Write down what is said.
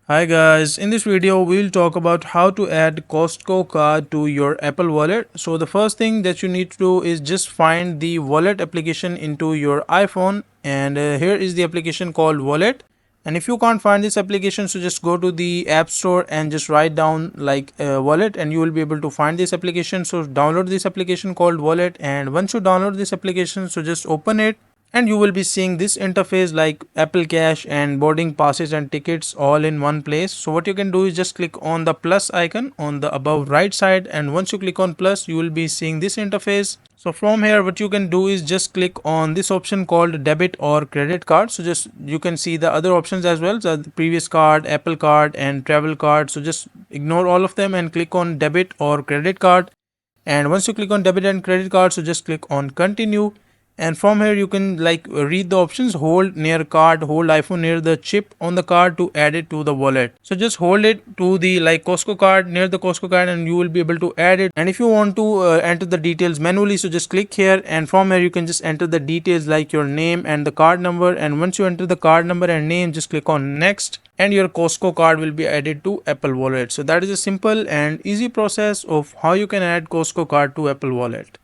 Hi guys, in this video we'll talk about how to add Costco card to your Apple Wallet. So the first thing that you need to do is just find the wallet application into your iPhone, and here is the application called Wallet. And if you can't find this application, so just go to the App Store and just write down like Wallet, and you will be able to find this application. So download this application called Wallet, and once you download this application, so just open it, and you will be seeing this interface like Apple Cash and boarding passes and tickets all in one place. So what you can do is just click on the plus icon on the above right side, and once you click on plus, you will be seeing this interface. So from here what you can do is just click on this option called debit or credit card. So just you can see the other options as well, so the previous card, Apple card and travel card. So just ignore all of them and click on debit or credit card. And once you click on debit and credit card, so just click on continue, and from here you can like read the options: hold near card, hold iPhone near the chip on the card to add it to the wallet. So just hold it to the like Costco card, near the Costco card, and you will be able to add it. And if you want to enter the details manually, so just click here, and from here you can just enter the details like your name and the card number. And once you enter the card number and name, just click on next, and your Costco card will be added to Apple Wallet. So that is a simple and easy process of how you can add Costco card to Apple Wallet.